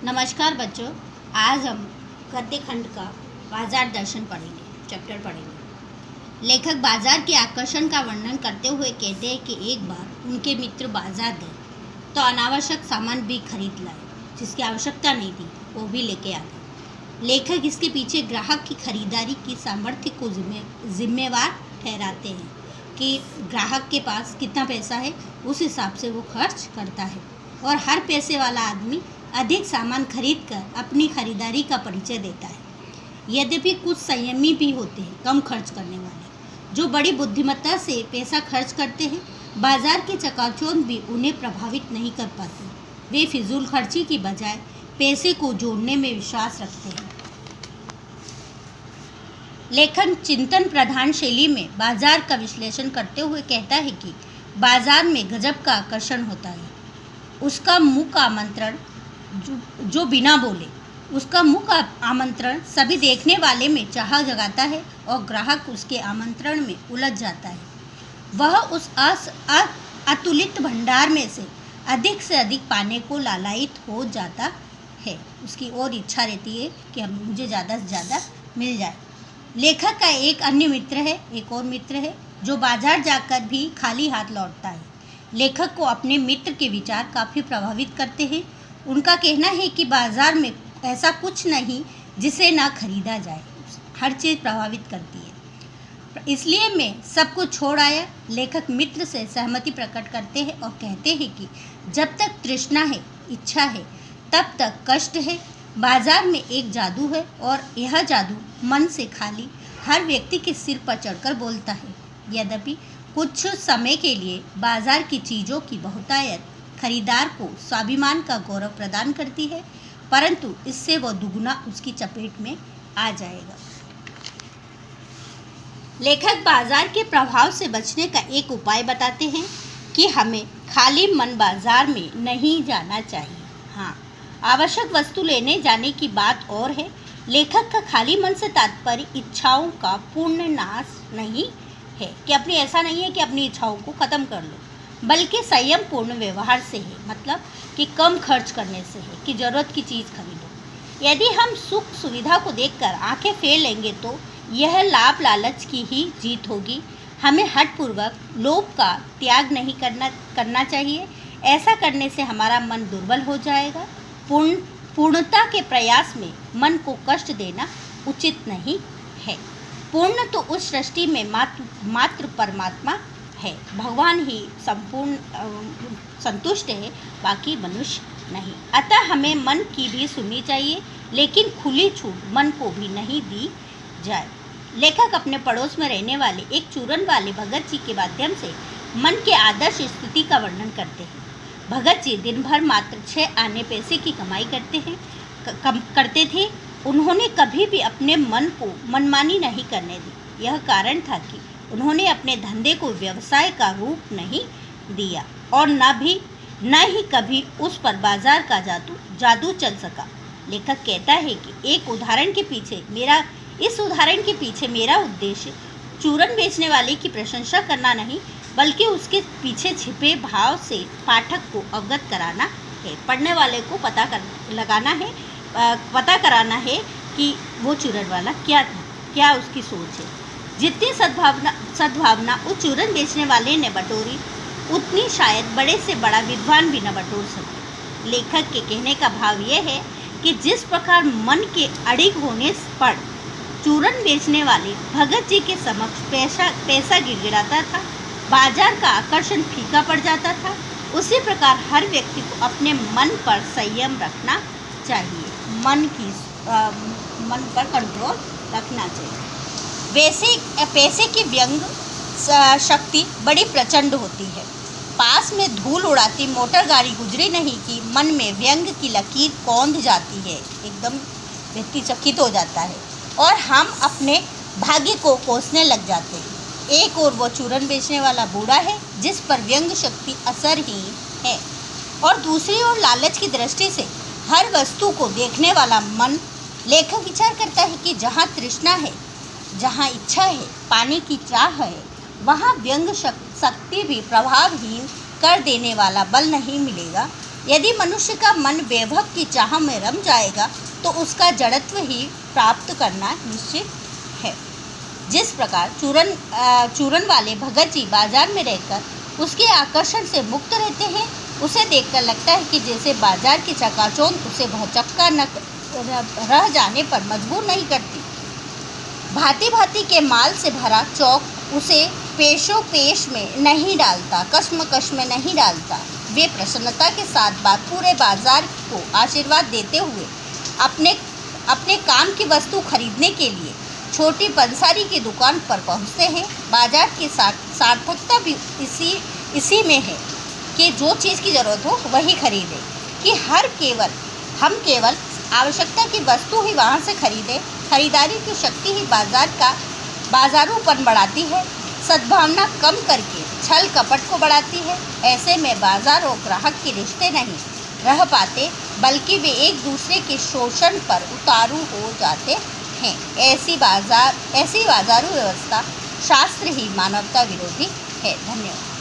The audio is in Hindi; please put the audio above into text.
नमस्कार बच्चों, आज हम गद्य खंड का बाजार दर्शन चैप्टर पढ़ेंगे। लेखक बाजार के आकर्षण का वर्णन करते हुए कहते हैं कि एक बार उनके मित्र बाजार गए तो अनावश्यक सामान भी खरीद लाए, जिसकी आवश्यकता नहीं थी वो भी लेके आ गए। लेखक इसके पीछे ग्राहक की खरीदारी की सामर्थ्य को जिम्मेवार ठहराते हैं कि ग्राहक के पास कितना पैसा है उस हिसाब से वो खर्च करता है, और हर पैसे वाला आदमी अधिक सामान खरीदकर अपनी खरीदारी का परिचय देता है। यद्यपि कुछ संयमी भी होते हैं, कम खर्च करने वाले, जो बड़ी बुद्धिमत्ता से पैसा खर्च करते हैं। बाजार के चकाचौंध भी उन्हें प्रभावित नहीं कर पाते। वे फिजूल खर्ची की बजाय पैसे को जोड़ने में विश्वास रखते हैं। लेखन चिंतन प्रधान शैली में बाजार का विश्लेषण करते हुए कहता है कि बाजार में गजब का आकर्षण होता है। उसका मुख आमंत्रण जो बिना बोले, उसका मुख आमंत्रण सभी देखने वाले में चाह जगाता है और ग्राहक उसके आमंत्रण में उलझ जाता है। वह उस अतुलित भंडार में से अधिक पाने को लालायित हो जाता है। उसकी और इच्छा रहती है कि मुझे ज़्यादा से ज़्यादा मिल जाए। लेखक का एक और मित्र है जो बाजार जाकर भी खाली हाथ लौटता है। लेखक को अपने मित्र के विचार काफ़ी प्रभावित करते हैं। उनका कहना है कि बाजार में ऐसा कुछ नहीं जिसे ना खरीदा जाए, हर चीज़ प्रभावित करती है, इसलिए मैं सब कुछ छोड़ आया। लेखक मित्र से सहमति प्रकट करते हैं और कहते हैं कि जब तक तृष्णा है, इच्छा है, तब तक कष्ट है। बाजार में एक जादू है और यह जादू मन से खाली हर व्यक्ति के सिर पर चढ़कर बोलता है। यद्यपि कुछ समय के लिए बाजार की चीज़ों की बहुतायत खरीदार को स्वाभिमान का गौरव प्रदान करती है, परंतु इससे वह दुगुना उसकी चपेट में आ जाएगा। लेखक बाजार के प्रभाव से बचने का एक उपाय बताते हैं कि हमें खाली मन बाजार में नहीं जाना चाहिए। हाँ, आवश्यक वस्तु लेने जाने की बात और है। लेखक का खाली मन से तात्पर्य इच्छाओं का पूर्ण नाश नहीं है, कि अपनी ऐसा नहीं है कि अपनी इच्छाओं को ख़त्म कर लो, बल्कि संयम पूर्ण व्यवहार से है, मतलब कि कम खर्च करने से है, कि ज़रूरत की चीज़ खरीदो। यदि हम सुख सुविधा को देखकर आंखें फेर लेंगे तो यह लाभ लालच की ही जीत होगी। हमें हठपूर्वक लोभ का त्याग नहीं करना चाहिए। ऐसा करने से हमारा मन दुर्बल हो जाएगा। पूर्णता के प्रयास में मन को कष्ट देना उचित नहीं है। पूर्ण तो उस सृष्टि में मात्र परमात्मा है, भगवान ही संपूर्ण संतुष्ट है, बाकी मनुष्य नहीं। अतः हमें मन की भी सुननी चाहिए, लेकिन खुली छूट मन को भी नहीं दी जाए। लेखक अपने पड़ोस में रहने वाले एक चूरन वाले भगत जी के माध्यम से मन के आदर्श स्थिति का वर्णन करते हैं। भगत जी दिन भर मात्र 6 आने पैसे की कमाई करते थे। उन्होंने कभी भी अपने मन को मनमानी नहीं करने दी। यह कारण था कि उन्होंने अपने धंधे को व्यवसाय का रूप नहीं दिया और न ही कभी उस पर बाजार का जादू चल सका। लेखक कहता है कि इस उदाहरण के पीछे मेरा उद्देश्य चूरन बेचने वाले की प्रशंसा करना नहीं, बल्कि उसके पीछे छिपे भाव से पाठक को अवगत कराना है। पढ़ने वाले को पता कराना है कि वो चूरन वाला क्या था, क्या उसकी सोच है। जितनी सद्भावना उस चूरन बेचने वाले ने बटोरी, उतनी शायद बड़े से बड़ा विद्वान भी न बटोर सके। लेखक के कहने का भाव यह है कि जिस प्रकार मन के अड़िग होने पर चूरन बेचने वाले भगत जी के समक्ष पैसा गिड़गिड़ाता था, बाजार का आकर्षण फीका पड़ जाता था, उसी प्रकार हर व्यक्ति को अपने मन पर संयम रखना चाहिए, मन पर कंट्रोल रखना चाहिए। पैसे की व्यंग शक्ति बड़ी प्रचंड होती है। पास में धूल उड़ाती मोटर गाड़ी गुजरी नहीं कि मन में व्यंग की लकीर कौंध जाती है, एकदम व्यक्ति चकित हो जाता है और हम अपने भाग्य को कोसने लग जाते हैं। एक और वो चूरन बेचने वाला बूढ़ा है जिस पर व्यंग शक्ति असरहीन है, और दूसरी ओर लालच की दृष्टि से हर वस्तु को देखने वाला मन। लेखक विचार करता है कि जहाँ तृष्णा है, जहाँ इच्छा है, पाने की चाह है, वहाँ व्यंग शक्ति भी प्रभावहीन कर देने वाला बल नहीं मिलेगा। यदि मनुष्य का मन वैभव की चाह में रम जाएगा तो उसका जड़त्व ही प्राप्त करना निश्चित है। जिस प्रकार चूरन वाले भगत जी बाजार में रहकर उसके आकर्षण से मुक्त रहते हैं, उसे देखकर लगता है कि जैसे बाजार की चकाचौंध उसे भौचक्का न रह जाने पर मजबूर नहीं करती। भांति भांति के माल से भरा चौक उसे पेशो पेश में नहीं डालता, कश्मकश में नहीं डालता। वे प्रसन्नता के साथ पूरे बाजार को आशीर्वाद देते हुए अपने काम की वस्तु खरीदने के लिए छोटी पंसारी की दुकान पर पहुंचते हैं। बाजार की सार्थकता भी इसी में है कि जो चीज़ की ज़रूरत हो वही खरीदें, कि हम केवल आवश्यकता की वस्तु ही वहाँ से खरीदें। खरीदारी की शक्ति ही बाजारूपन बढ़ाती है, सद्भावना कम करके छल कपट को बढ़ाती है। ऐसे में बाजार और ग्राहक के रिश्ते नहीं रह पाते, बल्कि वे एक दूसरे के शोषण पर उतारू हो जाते हैं। ऐसी बाजारू व्यवस्था शास्त्र ही मानवता विरोधी है। धन्यवाद।